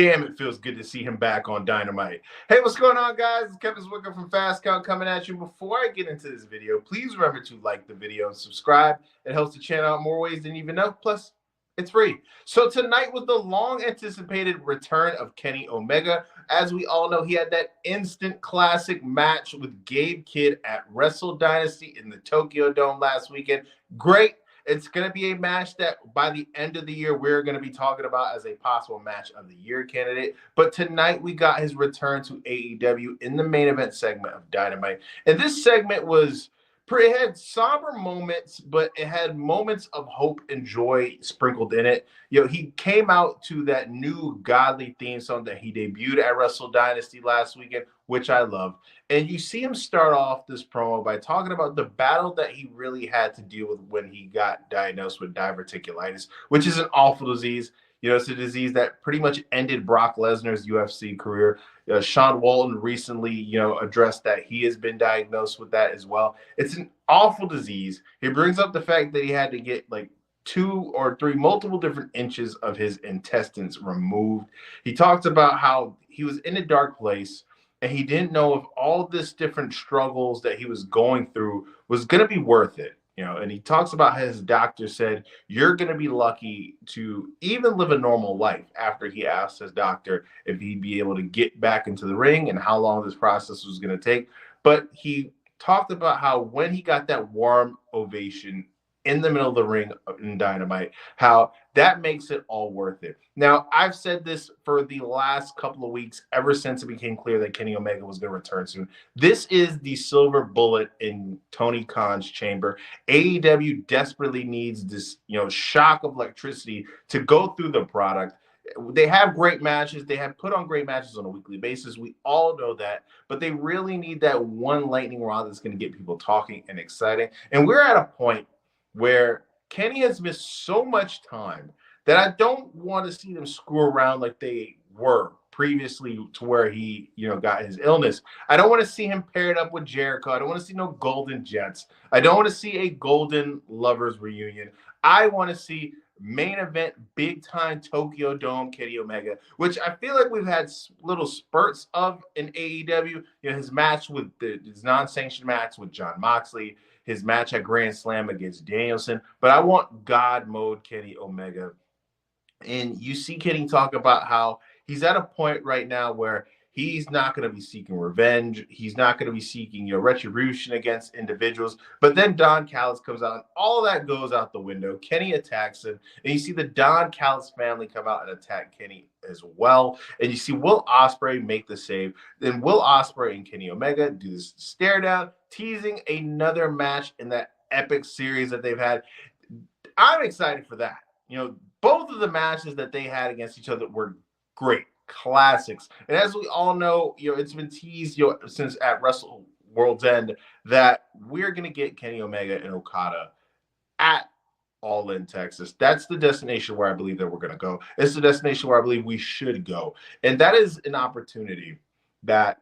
Damn, it feels good to see him back on Dynamite. Hey, what's going on, guys? It's Kevin Zwicker from Fast Count coming at you. Before I get into this video, please remember to like the video and subscribe. It helps the channel out more ways than you even know. Plus, it's free. So tonight was the long-anticipated return of Kenny Omega. As we all know, he had that instant classic match with Gabe Kidd at Wrestle Dynasty in the Tokyo Dome last weekend. Great. It's going to be a match that by the end of the year, we're going to be talking about as a possible match of the year candidate. But tonight we got his return to AEW in the main event segment of Dynamite. And this segment was it had somber moments, but it had moments of hope and joy sprinkled in it. You know, he came out to that new godly theme song that he debuted at Wrestle Dynasty last weekend, which I love. And you see him start off this promo by talking about the battle that he really had to deal with when he got diagnosed with diverticulitis, which is an awful disease. You know, it's a disease that pretty much ended Brock Lesnar's UFC career. Sean Walton recently, addressed that he has been diagnosed with that as well. It's an awful disease. He brings up the fact that he had to get like 2 or 3 multiple different inches of his intestines removed. He talks about how he was in a dark place and he didn't know if all this different struggles that he was going through was going to be worth it. And he talks about how his doctor said, you're going to be lucky to even live a normal life, after he asked his doctor if he'd be able to get back into the ring and how long this process was going to take. But he talked about how when he got that warm ovation in the middle of the ring in Dynamite, how that makes it all worth it. Now, I've said this for the last couple of weeks, ever since it became clear that Kenny Omega was going to return soon. This is the silver bullet in Tony Khan's chamber. AEW desperately needs this, shock of electricity to go through the product. They have great matches. They have put on great matches on a weekly basis. We all know that. But they really need that one lightning rod that's going to get people talking and exciting. And we're at a point where Kenny has missed so much time that I don't want to see them screw around like they were previously to where he, got his illness. I don't want to see him paired up with Jericho. I don't want to see no Golden Jets. I don't want to see a Golden Lovers reunion. I want to see main event, big time Tokyo Dome Kenny Omega, which I feel like we've had little spurts of in AEW. His match with his non-sanctioned match with Jon Moxley, his match at Grand Slam against Danielson, but I want God mode Kenny Omega. And you see Kenny talk about how he's at a point right now where he's not going to be seeking revenge. He's not going to be seeking retribution against individuals. But then Don Callis comes out and all that goes out the window. Kenny attacks him. And you see the Don Callis family come out and attack Kenny as well. And you see Will Ospreay make the save. Then Will Ospreay and Kenny Omega do this stare down, teasing another match in that epic series that they've had. I'm excited for that. Both of the matches that they had against each other were great. Classics. And as we all know, it's been teased since at Wrestle World's End that we're going to get Kenny Omega and Okada at All In Texas. That's the destination where I believe that we're going to go. It's the destination where I believe we should go. And that is an opportunity that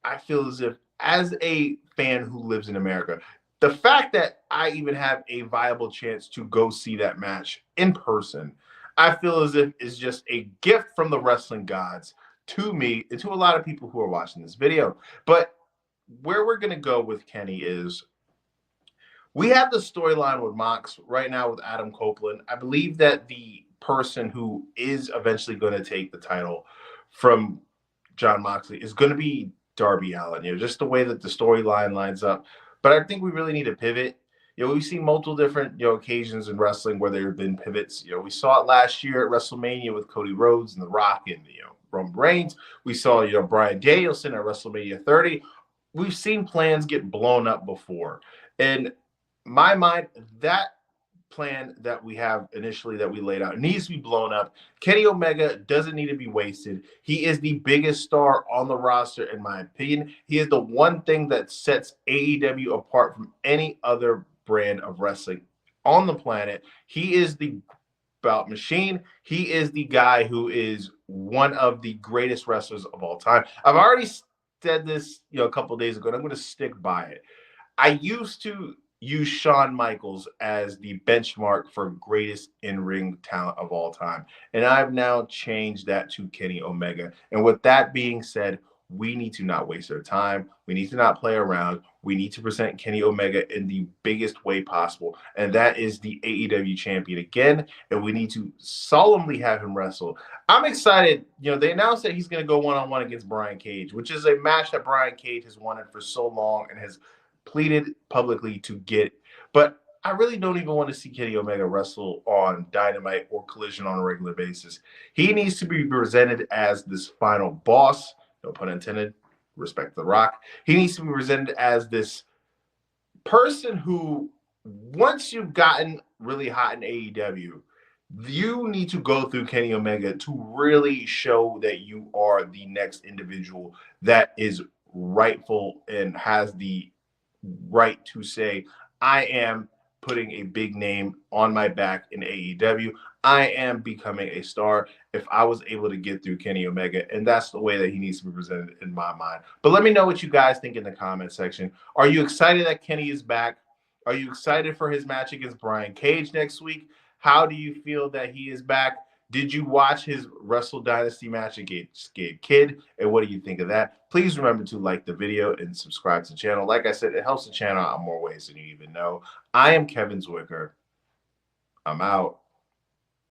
I feel as if, as a fan who lives in America, the fact that I even have a viable chance to go see that match in person, I feel as if is just a gift from the wrestling gods to me and to a lot of people who are watching this video. But where we're going to go with Kenny is we have the storyline with Mox right now with Adam Copeland. I believe that the person who is eventually going to take the title from Jon Moxley is going to be Darby Allin, just the way that the storyline lines up. But I think we really need to pivot. We've seen multiple different, occasions in wrestling where there have been pivots. We saw it last year at WrestleMania with Cody Rhodes and The Rock and, Roman Reigns. We saw, Bryan Danielson at WrestleMania 30. We've seen plans get blown up before. In my mind, that plan that we have initially that we laid out needs to be blown up. Kenny Omega doesn't need to be wasted. He is the biggest star on the roster, in my opinion. He is the one thing that sets AEW apart from any other brand of wrestling on the planet. He is the bout machine. He is the guy who is one of the greatest wrestlers of all time. I've already said this, a couple of days ago, and I'm going to stick by it. I used to use Shawn Michaels as the benchmark for greatest in-ring talent of all time. And I've now changed that to Kenny Omega. And with that being said, we need to not waste our time. We need to not play around. We need to present Kenny Omega in the biggest way possible. And that is the AEW champion again. And we need to solemnly have him wrestle. I'm excited. You know, they announced that he's going to go one-on-one against Brian Cage, which is a match that Brian Cage has wanted for so long and has pleaded publicly to get. But I really don't even want to see Kenny Omega wrestle on Dynamite or Collision on a regular basis. He needs to be presented as this final boss, no pun intended, respect The Rock. He needs to be presented as this person who, once you've gotten really hot in AEW, you need to go through Kenny Omega to really show that you are the next individual that is rightful and has the right to say, I am putting a big name on my back in AEW. I am becoming a star if I was able to get through Kenny Omega. And that's the way that he needs to be presented in my mind. But let me know what you guys think in the comment section. Are you excited that Kenny is back? Are you excited for his match against Brian Cage next week? How do you feel that he is back? Did you watch his Wrestle Dynasty match against Gabe Kidd? And what do you think of that? Please remember to like the video and subscribe to the channel. Like I said, it helps the channel out in more ways than you even know. I am Kevin Zwicker. I'm out.